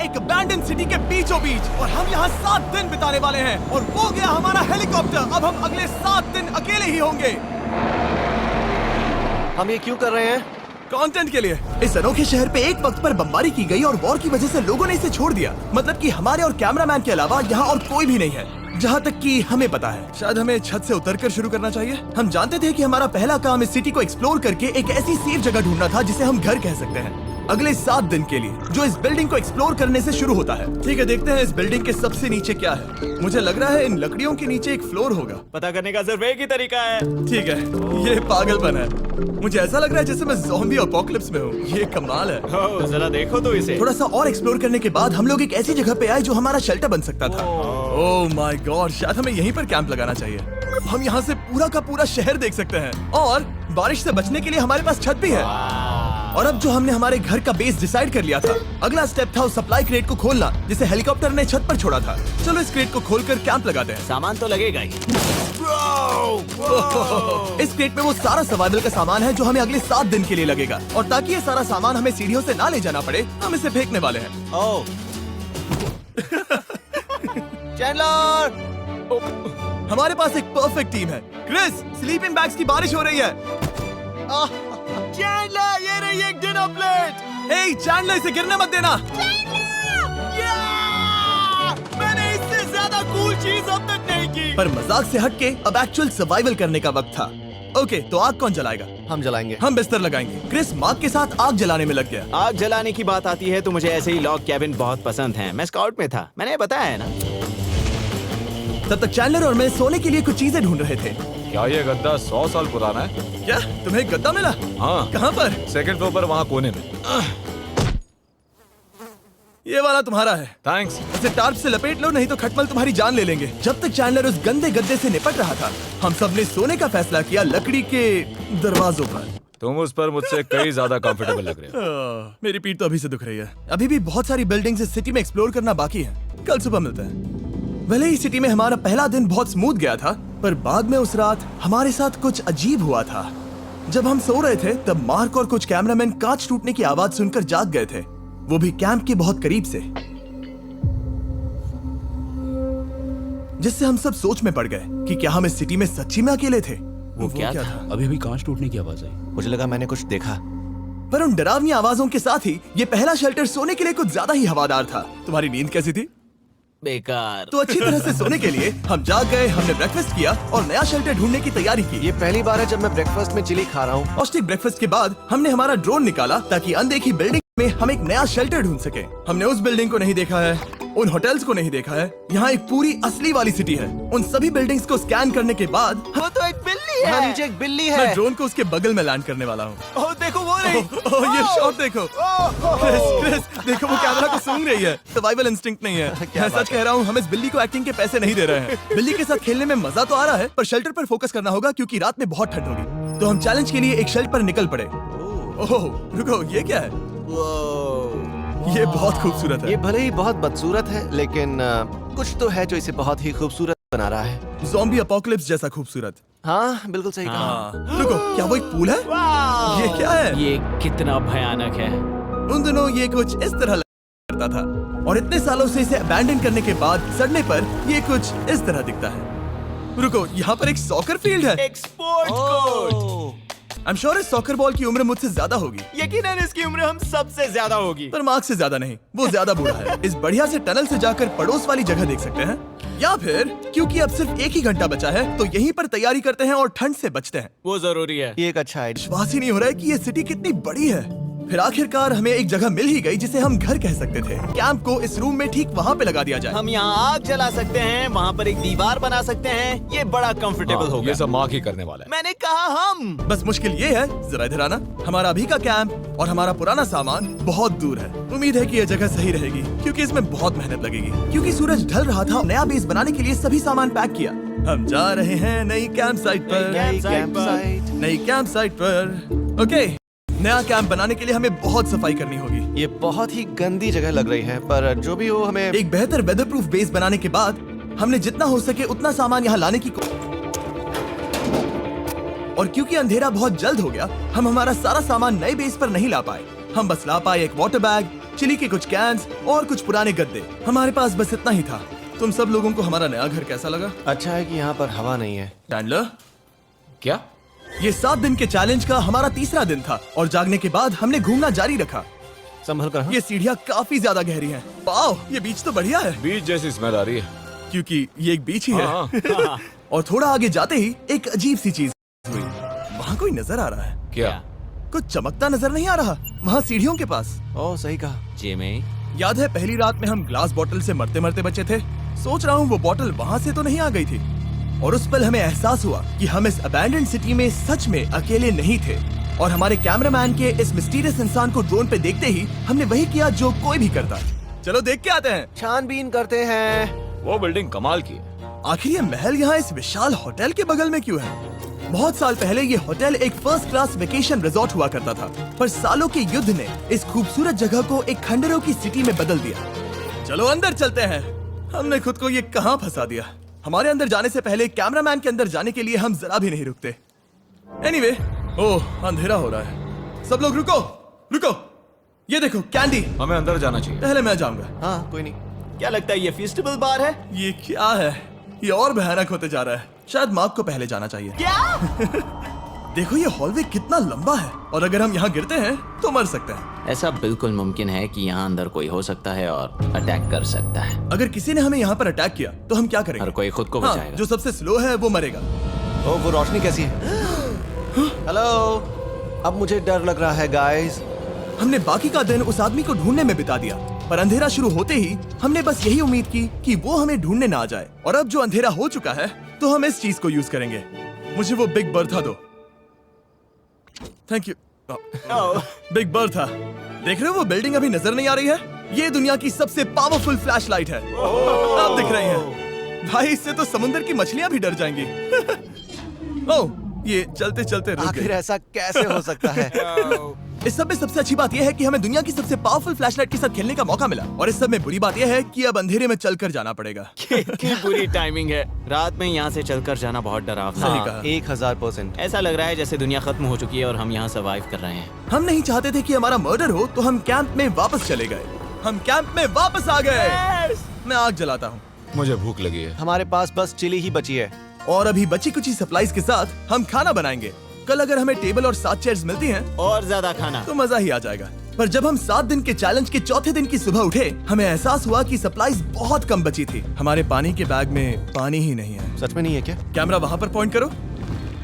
एक abandon city के बीचों बीच, और हम यहाँ 7 दिन बिताने वाले हैं। और वो गया हमारा हेलीकॉप्टर। अब हम अगले 7 दिन अकेले ही होंगे। हम ये क्यों कर रहे हैं? कंटेंट के लिए। इस अनोखे शहर पे एक वक्त पर बमबारी की गई और वॉर की वजह से लोगों ने इसे छोड़ दिया। मतलब कि हमारे और कैमरामैन के अलावा यहाँ और कोई भी नहीं है, जहाँ तक कि हमें पता है। शायद हमें छत से उतरकर शुरू करना चाहिए। हम जानते थे कि हमारा पहला काम इस सिटी को एक्सप्लोर करके एक ऐसी सेफ जगह ढूंढना था जिसे हम घर कह सकते हैं, अगले 7 दिन के लिए, जो इस बिल्डिंग को एक्सप्लोर करने से शुरू होता है। ठीक है, देखते हैं इस बिल्डिंग के सबसे नीचे क्या है। मुझे लग रहा है इन लकड़ियों के नीचे एक फ्लोर होगा। पता करने का सिर्फ एक ही तरीका है। ठीक है, ये पागलपन है। मुझे ऐसा लग रहा है जैसे मैं ज़ॉम्बी अपोकलिप्स में हूँ। ये कमाल है। ओह, जरा देखो तो इसे। थोड़ा सा और एक्सप्लोर करने के बाद हम लोग एक ऐसी जगह पे आए जो हमारा शेल्टर बन सकता था। ओह माय गॉड, शायद हमें यहीं पर कैंप लगाना चाहिए। हम यहाँ से पूरा का पूरा शहर देख सकते हैं और बारिश से बचने के लिए हमारे पास छत भी है। और अब जो हमने हमारे घर का बेस डिसाइड कर लिया था, अगला स्टेप था उस सप्लाई क्रेट को खोलना जिसे हेलीकॉप्टर ने छत पर छोड़ा था। चलो इस क्रेट को खोलकर कैंप लगाते हैं। सामान तो लगेगा ही। इस क्रेट में वो सारा सर्वाइवल का सामान है जो हमें अगले 7 दिन के लिए लगेगा। और ताकि ये सारा सामान हमें सीढ़ियों से ना ले जाना पड़े, हम इसे फेंकने वाले हैं। ओह, चैंडलर! हमारे पास एक परफेक्ट टीम है। क्रिस, स्लीपिंग बैग्स की बारिश हो रही है। चैंडलर, ये रही एक डिनर प्लेट। हे चैंडलर, इसे गिरने मत देना। मैंने इससे ज्यादा कूल चीज अब तक नहीं की। पर मजाक से हटके अब एक्चुअल सर्वाइवल करने का वक्त था। ओके, तो आग कौन जलाएगा? हम जलाएंगे। हम बिस्तर लगाएंगे। क्रिस मार्क के साथ आग जलाने में लग गया। आग जलाने की बात आती है तो मुझे ऐसे ही लॉग कैबिन बहुत पसंद है। मैं स्काउट में था, मैंने बताया है ना। तब तक चैंडलर और मैं सोने के लिए कुछ चीजें ढूंढ रहे थे। क्या ये गद्दा 100 साल पुराना है? क्या तुम्हें एक गद्दा मिला? हाँ। कहाँ पर? सेकंड फ्लोर पर, वहाँ कोने में। ये वाला तुम्हारा है। थैंक्स। इसे टार्प से लपेट लो, नहीं तो खटमल तुम्हारी जान ले लेंगे। जब तक चैंडलर उस गंदे गद्दे से निपट रहा था, हम सब ने सोने का फैसला किया लकड़ी के दरवाजों पर। तुम उस पर मुझसे कई ज्यादा कंफर्टेबल लग रहे हो। मेरी पीठ तो अभी से दुख रही है। अभी भी बहुत सारी बिल्डिंग्स इस सिटी में एक्सप्लोर करना बाकी है। कल सुबह मिलते हैं। भले ही सिटी में हमारा पहला दिन बहुत स्मूथ गया था, पर बाद में उस रात हमारे साथ कुछ अजीब हुआ था। जब हम सो रहे थे तब मार्क और कुछ कैमरामैन कांच टूटने की आवाज सुनकर जाग गए थे, वो भी कैंप के बहुत करीब से, जिससे हम सब सोच में पड़ गए कि क्या हम इस सिटी में सच्ची में अकेले थे। वो क्या था? अभी अभी कांच टूटने की आवाज आई। मुझे लगा मैंने कुछ देखा। पर उन डरावनी आवाजों के साथ ही ये पहला शेल्टर सोने के लिए कुछ ज्यादा ही हवादार था। तुम्हारी नींद कैसी थी? बेकार। तो अच्छी तरह से सोने के लिए हम जाग गए। हमने ब्रेकफास्ट किया और नया शेल्टर ढूंढने की तैयारी की। ये पहली बार है जब मैं ब्रेकफास्ट में चिली खा रहा हूँ। पौष्टिक ब्रेकफास्ट के बाद हमने हमारा ड्रोन निकाला ताकि अनदेखी बिल्डिंग में हम एक नया शेल्टर ढूंढ सके। हमने उस बिल्डिंग को नहीं देखा है, उन होटल्स को नहीं देखा है। यहाँ एक पूरी असली वाली सिटी है। उन सभी बिल्डिंग्स को स्कैन करने के बाद वो तो एक बिल्ली वहाँ है। नीचे एक बिल्ली मैं है। ड्रोन को उसके बगल में लैंड करने वाला हूँ। ओह, देखो वो रही। ओह, ये शॉट देखो। क्रिस, देखो वो कैमरा को सूंघ रही है। सर्वाइवल इंस्टिंक्ट नहीं है। मैं सच कह रहा हूँ, हम इस बिल्ली को एक्टिंग के पैसे नहीं दे रहे हैं। बिल्ली के साथ खेलने में मजा तो आ रहा है, पर शेल्टर पर फोकस करना होगा क्योंकि रात में बहुत ठंड होगी। तो हम चैलेंज के लिए एक शेल्टर पर निकल पड़े। ओह रुको, ये क्या है? ये बहुत खूबसूरत है। ये भले ही बहुत बदसूरत है, लेकिन कुछ तो है जो इसे बहुत ही खूबसूरत बना रहा है। ज़ॉम्बी अपोकलिप्स जैसा खूबसूरत। हाँ, बिल्कुल सही कहा। रुको, क्या वो एक पूल है? ये क्या है? ये कितना भयानक है। उन दिनों ये कुछ इस तरह करता था और इतने सालों से इसे अबैंडन करने के बाद सड़ने पर ये कुछ इस तरह दिखता है। रुको, यहाँ पर एक सॉकर फील्ड है। एक sports court. I am sure इस सॉकर बॉल की उम्र मुझसे ज्यादा होगी। यकीनन इसकी उम्र हम सबसे ज्यादा होगी। पर मार्क से ज्यादा नहीं, वो ज्यादा बूढ़ा है। इस बढ़िया से टनल से जाकर पड़ोस वाली जगह देख सकते हैं, या फिर क्योंकि अब सिर्फ 1 ही घंटा बचा है तो यहीं पर तैयारी करते हैं और ठंड से बचते हैं। वो जरूरी है। ये एक अच्छा है। विश्वास ही नहीं हो रहा है कि ये सिटी कितनी बड़ी है। फिर आखिरकार हमें एक जगह मिल ही गई जिसे हम घर कह सकते थे। कैंप को इस रूम में ठीक वहाँ पे लगा दिया जाए। हम यहाँ आग जला सकते हैं, वहाँ पर एक दीवार बना सकते हैं। ये बड़ा कंफर्टेबल हाँ, होगा। ये सब मार्क ही करने वाला है। मैंने कहा हम। बस मुश्किल ये है, जरा इधर आना। हमारा अभी का कैंप और हमारा पुराना सामान बहुत दूर है। उम्मीद है कि यह जगह सही रहेगी क्योंकि इसमें बहुत मेहनत लगेगी। क्योंकि सूरज ढल रहा था, नया बेस बनाने के लिए सभी सामान पैक किया। हम जा रहे हैं नई कैंप साइट पर। नई कैंप साइट पर। ओके, नया कैंप बनाने के लिए हमें बहुत सफाई करनी होगी। ये बहुत ही गंदी जगह लग रही है, पर जो भी हो, हमें एक बेहतर वेदर प्रूफ बेस बनाने के बाद हमने जितना हो सके उतना सामान यहाँ लाने की और क्योंकि अंधेरा बहुत जल्द हो गया, हम हमारा सारा सामान नए बेस पर नहीं ला पाए। हम बस ला पाए एक वाटर बैग, चिली के कुछ कैंस और कुछ पुराने गद्दे। हमारे पास बस इतना ही था। तुम सब लोगों को हमारा नया घर कैसा लगा? अच्छा है कि यहाँ पर हवा नहीं है। चैंडलर, क्या? ये 7 दिन के चैलेंज का हमारा तीसरा दिन था और जागने के बाद हमने घूमना जारी रखा। संभल कर हाँ? ये सीढ़ियाँ काफी ज्यादा गहरी हैं। वाओ, ये बीच तो बढ़िया है बीच जैसी स्मेल आ रही है। क्योंकि ये एक बीच ही हाँ। है। और थोड़ा आगे जाते ही एक अजीब सी चीज हुई। वहाँ कोई नजर आ रहा है। क्या? कुछ चमकता नजर नहीं आ रहा वहाँ सीढ़ियों के पास। ओह सही कहा। जिमी, याद है पहली रात में हम ग्लास बॉटल से मरते मरते बचे थे? सोच रहा हूँ वो बॉटल वहाँ से तो नहीं आ गई थी। और उस पल हमें एहसास हुआ कि हम इस अबैंडन्ड सिटी में सच में अकेले नहीं थे। और हमारे कैमरामैन के इस मिस्टीरियस इंसान को ड्रोन पे देखते ही हमने वही किया जो कोई भी करता। चलो देख के आते हैं। छानबीन करते हैं। वो बिल्डिंग कमाल की है। आखिर ये महल यहाँ इस विशाल होटल के बगल में क्यों है? बहुत साल पहले ये होटल एक फर्स्ट क्लास वेकेशन रिजॉर्ट हुआ करता था, पर सालों के युद्ध ने इस खूबसूरत जगह को एक खंडरों की सिटी में बदल दिया। चलो अंदर चलते हैं। हमने खुद को ये कहाँ फंसा दिया। हमारे अंदर जाने से पहले कैमरामैन के अंदर जाने के लिए हम जरा भी नहीं रुकते। एनीवे, ओह अंधेरा हो रहा है। सब लोग रुको रुको, ये देखो कैंडी। हमें अंदर जाना चाहिए। पहले मैं जाऊंगा। हाँ कोई नहीं। क्या लगता है ये फेस्टिवल बार है? ये क्या है? ये और भयानक होते जा रहा है। शायद मार्क को पहले जाना चाहिए। क्या? देखो ये हॉलवे कितना लंबा है और अगर हम यहाँ गिरते हैं तो मर सकते हैं। ऐसा बिल्कुल मुमकिन है कि यहाँ अंदर कोई हो सकता है और अटैक कर सकता है। अगर किसी ने हमें यहाँ पर अटैक किया तो हम क्या करेंगे? हर कोई खुद को हाँ, बचाएगा। जो सबसे स्लो है वो मरेगा। ओह वो रोशनी कैसी है? हेलो, अब मुझे डर लग रहा है गाइस। हमने बाकी का दिन उस आदमी को ढूंढने में बिता दिया, पर अंधेरा शुरू होते ही हमने बस यही उम्मीद की कि वो हमें ढूंढने ना आ जाए। और अब जो अंधेरा हो चुका है तो हम इस चीज को यूज करेंगे। मुझे वो बिग बर्था दो। Thank you. बिग बर्था, देख रहे हो वो बिल्डिंग अभी नजर नहीं आ रही है? ये दुनिया की सबसे पावरफुल फ्लैशलाइट है। आप दिख रही हैं। भाई इससे तो समुद्र की मछलियां भी डर जाएंगी। ओह, ये चलते चलते रुक आखिर गई। ऐसा कैसे हो सकता है? इस सब में सबसे अच्छी बात यह है कि हमें दुनिया की सबसे पावरफुल फ्लैशलाइट के साथ खेलने का मौका मिला। और इस सब में बुरी बात यह है कि अब अंधेरे में चलकर जाना पड़ेगा। कितनी बुरी टाइमिंग है। रात में यहाँ से चलकर जाना बहुत डरावना सही है। कहा। 1000%। ऐसा लग रहा है जैसे दुनिया खत्म हो चुकी है और हम यहाँ सर्वाइव कर रहे हैं। हम नहीं चाहते थे कि हमारा मर्डर हो, तो हम कैंप में वापस चले गए। हम कैंप में वापस आ गए। मैं आग जलाता हूँ मुझे भूख लगी है। हमारे पास बस चिली ही बची है। और अभी बची कुची सप्लाईज के साथ हम खाना बनाएंगे। कल अगर हमें टेबल और 7 चेयर्स मिलती हैं और ज्यादा खाना। तो मजा ही आ जाएगा। पर जब हम 7 दिन के चैलेंज के चौथे दिन की सुबह उठे, हमें एहसास हुआ कि सप्लाईज बहुत कम बची थी। हमारे पानी के बैग में पानी ही नहीं है। सच में नहीं है क्या? कैमरा वहाँ पर पॉइंट करो।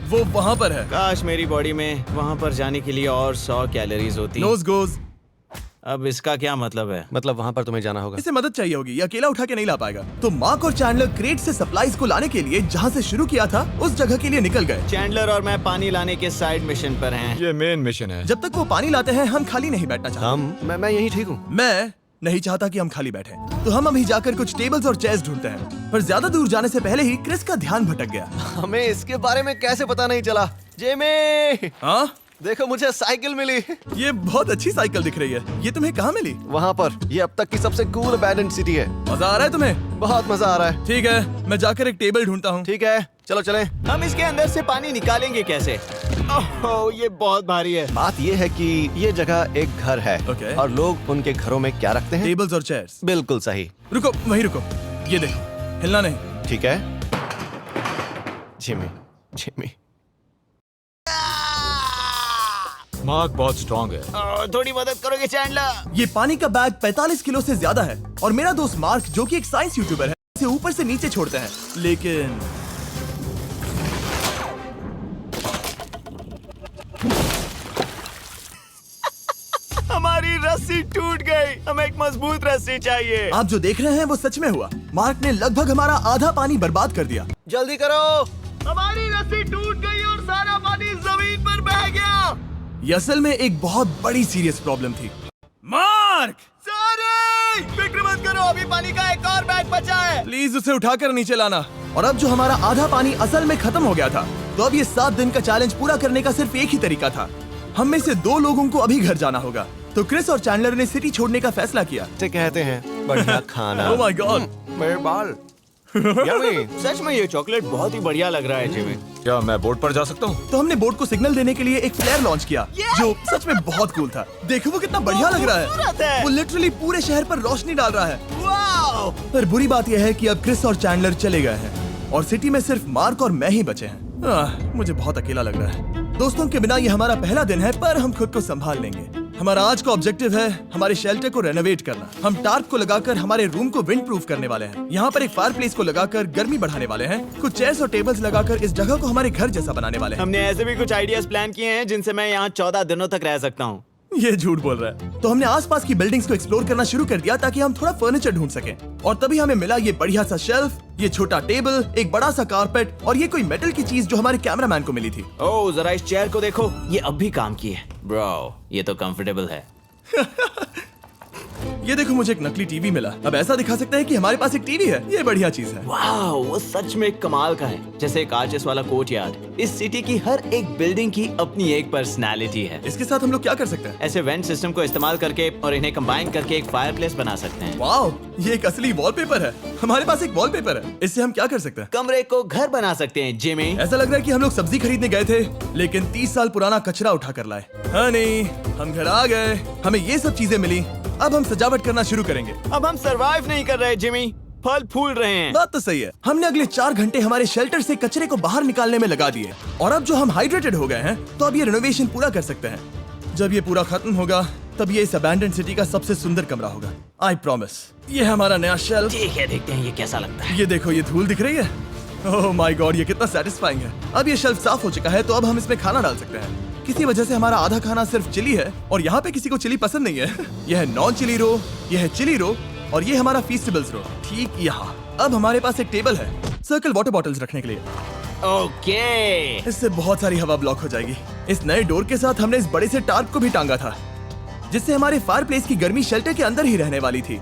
वो वहाँ पर है। काश मेरी बॉडी में वहाँ पर जाने के लिए और 100 कैलोरीज होती। नोज गोज। अब इसका क्या मतलब है? मतलब वहाँ पर तुम्हें जाना होगा। इसे मदद चाहिए होगी, ये अकेला उठा के नहीं ला पाएगा। तो मार्क और चैंडलर क्रेट से सप्लाईज को लाने के लिए जहाँ से शुरू किया था उस जगह के लिए निकल गए। चैंडलर और मैं पानी लाने के साइड मिशन पर हैं। ये मेन मिशन है। जब तक वो पानी लाते हैं हम खाली नहीं बैठना चाहते। मैं यही ठीक हूँ। मैं नहीं चाहता कि हम खाली बैठे, तो हम अभी जाकर कुछ टेबल्स और चेयर्स ढूंढते हैं। पर ज्यादा दूर जाने से पहले ही क्रिस का ध्यान भटक गया। हमें इसके बारे में कैसे पता नहीं चला? जेमी, हाँ, देखो मुझे साइकिल मिली। ये बहुत अच्छी साइकिल दिख रही है। ये तुम्हें कहाँ मिली? वहाँ पर। ये अब तक की सबसे कूल अबैंडन्ड सिटी है। मजा आ रहा है तुम्हें? बहुत मजा आ रहा है। ठीक है, मैं जाकर एक टेबल ढूंढता हूँ। ठीक है चलो चलें। हम इसके अंदर से पानी निकालेंगे कैसे? ओह, ये बहुत भारी है। बात ये है कि ये जगह एक घर है। Okay. और लोग उनके घरों में क्या रखते हैं? टेबल्स और चेयर्स। बिल्कुल सही। रुको, वहीं रुको। ये देखो, हिलना नहीं। ठीक है जिमी, जिमी। मार्क बहुत स्ट्रांग है। थोड़ी मदद करोगे चैंडलर? ये पानी का बैग 45 किलो से ज्यादा है और मेरा दोस्त मार्क जो कि एक साइंस यूट्यूबर है इसे ऊपर से नीचे छोड़ते हैं, लेकिन हमारी रस्सी टूट गई। हमें एक मजबूत रस्सी चाहिए। आप जो देख रहे हैं वो सच में हुआ। मार्क ने लगभग हमारा आधा पानी बर्बाद कर दिया। जल्दी करो। हमारी रस्सी टूट गई और सारा पानी जमीन पर बह गया। ये असल में एक बहुत बड़ी सीरियस प्रॉब्लम थी। मार्क, सॉरी, फिक्र मत करो, अभी पानी का एक और बैग बचा है। प्लीज उसे उठाकर नीचे लाना। और अब जो हमारा आधा पानी असल में खत्म हो गया था, तो अब ये 7 दिन का चैलेंज पूरा करने का सिर्फ एक ही तरीका था। हम में से 2 लोगों को अभी घर जाना होगा। तो क्रिस और चैंडलर ने सिटी छोड़ने का फैसला किया। इसे कहते हैं बढ़िया खाना। ओह माय गॉड, मेरे बाल। यम्मी। सच में ये चॉकलेट बहुत ही बढ़िया लग रहा है जिमी। क्या मैं बोर्ड पर जा सकता हूँ? तो हमने बोर्ड को सिग्नल देने के लिए एक फ्लेयर लॉन्च किया जो सच में बहुत कूल था। देखो वो कितना बढ़िया लग रहा खूबसूरत है। है। वो लिटरली पूरे शहर पर रोशनी डाल रहा है। वाओ! पर बुरी बात यह है कि अब क्रिस और चैंडलर चले गए हैं और सिटी में सिर्फ मार्क और मैं ही बचे हैं। मुझे बहुत अकेला लग रहा है। दोस्तों के बिना ये हमारा पहला दिन है, पर हम खुद को संभाल लेंगे। हमारा आज का ऑब्जेक्टिव है हमारे शेल्टर को रेनोवेट करना। हम टार्प को लगाकर हमारे रूम को विंड प्रूफ करने वाले हैं। यहाँ पर एक फायर प्लेस को लगाकर गर्मी बढ़ाने वाले हैं। कुछ चेयर्स और टेबल्स लगाकर इस जगह को हमारे घर जैसा बनाने वाले हैं। हमने ऐसे भी कुछ आइडियाज प्लान किए हैं जिनसे मैं यहाँ 14 दिनों तक रह सकता हूँ। ये झूठ बोल रहा है। तो हमने आसपास की बिल्डिंग्स को एक्सप्लोर करना शुरू कर दिया ताकि हम थोड़ा फर्नीचर ढूंढ सकें। और तभी हमें मिला ये बढ़िया सा शेल्फ, ये छोटा टेबल, एक बड़ा सा कारपेट और ये कोई मेटल की चीज जो हमारे कैमरामैन को मिली थी। ओह, जरा इस चेयर को देखो, ये अब भी काम की है। ब्रो, ये तो कंफर्टेबल है। ये देखो मुझे एक नकली टीवी मिला। अब ऐसा दिखा सकते हैं कि हमारे पास एक टीवी है। ये बढ़िया चीज है। वाओ, वो सच में कमाल का है। जैसे एक आर्चेस वाला कोर्टयार्ड। इस सिटी की हर एक बिल्डिंग की अपनी एक पर्सनालिटी है। इसके साथ हम लोग क्या कर सकते हैं? ऐसे वेंट सिस्टम को इस्तेमाल करके और इन्हें कंबाइन करके एक फायरप्लेस बना सकते हैं। वाओ, ये एक असली वॉलपेपर है। हमारे पास एक वॉलपेपर है। इससे हम क्या कर सकते हैं? कमरे को घर बना सकते हैं। जिमी, ऐसा लग रहा है कि हम लोग सब्जी खरीदने गए थे लेकिन 30 साल पुराना कचरा उठा कर लाए। हाँ नहीं, हम घर आ गए, हमें ये सब चीजें मिली। अब हम सजावट करना शुरू करेंगे। अब हम सरवाइव नहीं कर रहे जिमी, फल फूल रहे हैं। बात तो सही है। हमने अगले 4 घंटे हमारे शेल्टर से कचरे को बाहर निकालने में लगा दिए और अब जो हम हाइड्रेटेड हो गए हैं तो अब ये रिनोवेशन पूरा कर सकते हैं। जब ये पूरा खत्म होगा तब ये इस अबैंडन सिटी का सबसे सुंदर कमरा होगा। I promise. ये है हमारा नया शेल्फ। ठीक है, देखते हैं ये कैसा लगता है। ये देखो, ये धूल दिख रही है। ओह माय गॉड, ये कितना सेटिस्फाइंग है। अब ये शेल्फ साफ हो चुका है तो अब हम इसमें खाना डाल सकते हैं। किसी वजह से हमारा आधा खाना सिर्फ चिली है और यहाँ पे किसी को चिली पसंद नहीं है। यह है नॉन चिली रो, यह है चिली रो और ये हमारा फीस्टेबल्स रो ठीक यहाँ। अब हमारे पास एक टेबल है सर्कल वाटर बॉटल्स रखने के लिए। ओके, इससे बहुत सारी हवा ब्लॉक हो जाएगी। इस नए डोर के साथ हमने इस बड़े से टार्प को भी टांगा था जिससे हमारे फायर प्लेस की गर्मी शेल्टर के अंदर ही रहने वाली थी।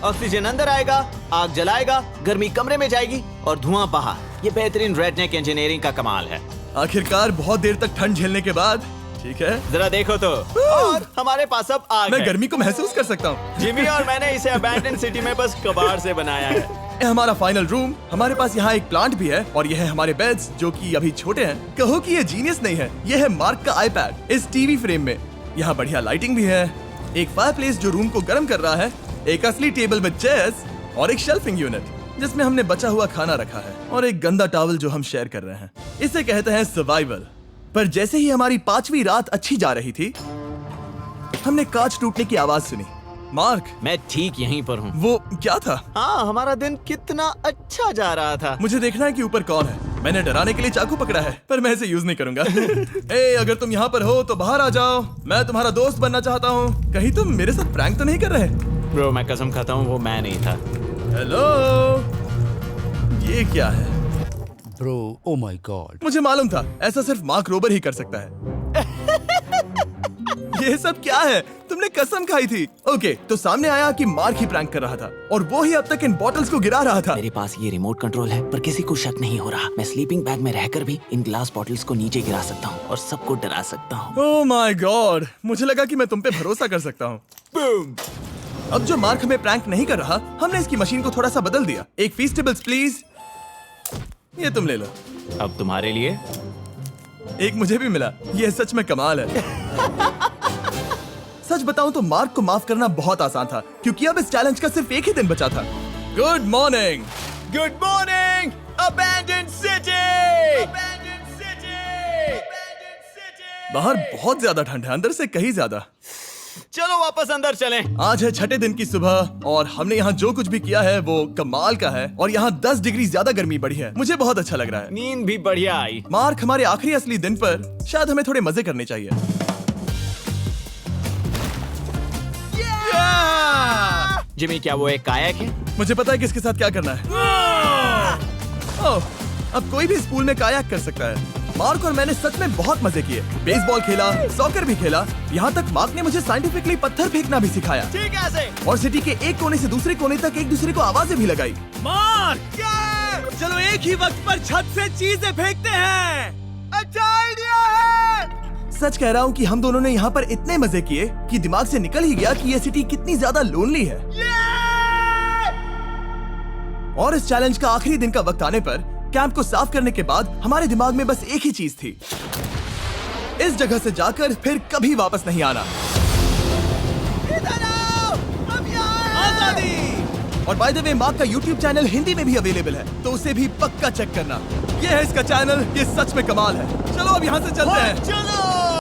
ऑक्सीजन अंदर आएगा, आग जलाएगा, गर्मी कमरे में जाएगी और धुआं बाहर। ये बेहतरीन रेडनेक इंजीनियरिंग का कमाल है। आखिरकार बहुत देर तक ठंड झेलने के बाद, ठीक है, जरा देखो तो, और हमारे पास अब आग मैं है। गर्मी को महसूस कर सकता हूँ। जिमी और मैंने इसे अबैंडन सिटी में बस कबाड़ से बनाया है। ये हमारा फाइनल रूम। हमारे पास यहाँ एक प्लांट भी है और यह है हमारे बेड्स जो कि अभी छोटे हैं। कहो कि ये जीनियस नहीं है। यह है मार्क का आईपैड इस टीवी फ्रेम में। यहाँ बढ़िया लाइटिंग भी है, एक फायरप्लेस जो रूम को गर्म कर रहा है, एक असली टेबल विद चेयर्स और एक शेल्फिंग यूनिट जिसमें हमने बचा हुआ खाना रखा है और एक गंदा टॉवल जो हम शेयर कर रहे हैं। इसे कहते हैं सर्वाइवल। पर जैसे ही हमारी 5वीं रात अच्छी जा रही थी हमने कांच टूटने की आवाज सुनी। मार्क, मैं ठीक यहीं पर हूँ। वो क्या था? हाँ, हमारा दिन कितना अच्छा जा रहा था। मुझे देखना है कि ऊपर कौन है। मैंने डराने के लिए चाकू पकड़ा है पर मैं इसे यूज नहीं करूंगा। ए, अगर तुम यहाँ पर हो तो बाहर आ जाओ। मैं तुम्हारा दोस्त बनना चाहता हूँ। कहीं तुम मेरे साथ प्रैंक तो नहीं कर रहे? ब्रो, मैं कसम खाता हूँ वो मैं नहीं था। हेलो, ये क्या है? Bro, oh my God. मुझे मालूम था ऐसा सिर्फ मार्क रोबर ही कर सकता है। ये सब क्या है? तुमने कसम खाई थी। ओके, तो सामने आया कि मार्क ही प्रैंक कर रहा था और वो ही अब तक इन बॉटल्स को गिरा रहा था। मेरे पास ये रिमोट कंट्रोल है पर किसी को शक नहीं हो रहा। मैं स्लीपिंग बैग में रहकर भी इन ग्लास बॉटल्स को नीचे गिरा सकता हूँ और सबको डरा सकता हूँ। ओह माय गॉड, मुझे लगा कि मैं तुम पे भरोसा कर सकता हूँ। अब जो मार्क हमें प्रैंक नहीं कर रहा, हमने इसकी मशीन को थोड़ा सा बदल दिया। एक फीस्टेबल्स प्लीज, ये तुम ले लो। अब तुम्हारे लिए एक मुझे भी मिला। ये सच में कमाल है। सच बताऊं तो मार्क को माफ करना बहुत आसान था क्योंकि अब इस चैलेंज का सिर्फ एक ही दिन बचा था। Good morning. Good morning abandoned city. बाहर बहुत ज्यादा ठंड है, अंदर से कहीं ज्यादा। चलो वापस अंदर चलें। आज है 6ठे दिन की सुबह और हमने यहाँ जो कुछ भी किया है वो कमाल का है और यहाँ 10 डिग्री ज्यादा गर्मी बढ़ी है। मुझे बहुत अच्छा लग रहा है। नींद भी बढ़िया आई। मार्क, हमारे आखिरी असली दिन पर शायद हमें थोड़े मजे करने चाहिए। जिमी, क्या वो एक कायाक है? मुझे पता है किसके साथ क्या करना है। ओह, अब कोई भी इस पूल में कायाक कर सकता है। मार्क और मैंने सच में बहुत मजे किए। बेसबॉल खेला, सॉकर भी खेला, यहाँ तक मार्क ने मुझे साइंटिफिकली पत्थर फेंकना भी सिखाया। ठीक है से। और सिटी के एक कोने से दूसरे कोने तक एक दूसरे को आवाजें भी लगाई। मार्क, चलो एक ही वक्त पर छत से चीजें फेंकते हैं। अच्छा आइडिया है। सच कह रहा हूँ कि हम दोनों ने यहाँ पर इतने मजे किए कि दिमाग से निकल ही गया कि ये सिटी कितनी ज्यादा लोनली है। और इस चैलेंज का आखिरी दिन का वक्त आने पर कैंप को साफ करने के बाद हमारे दिमाग में बस एक ही चीज थी, इस जगह से जाकर फिर कभी वापस नहीं आना। आजादी! और बाय द वे, मार्क का YouTube चैनल हिंदी में भी अवेलेबल है, तो उसे भी पक्का चेक करना। ये है इसका चैनल, ये सच में कमाल है। चलो अब यहाँ से चलते हैं। चलो।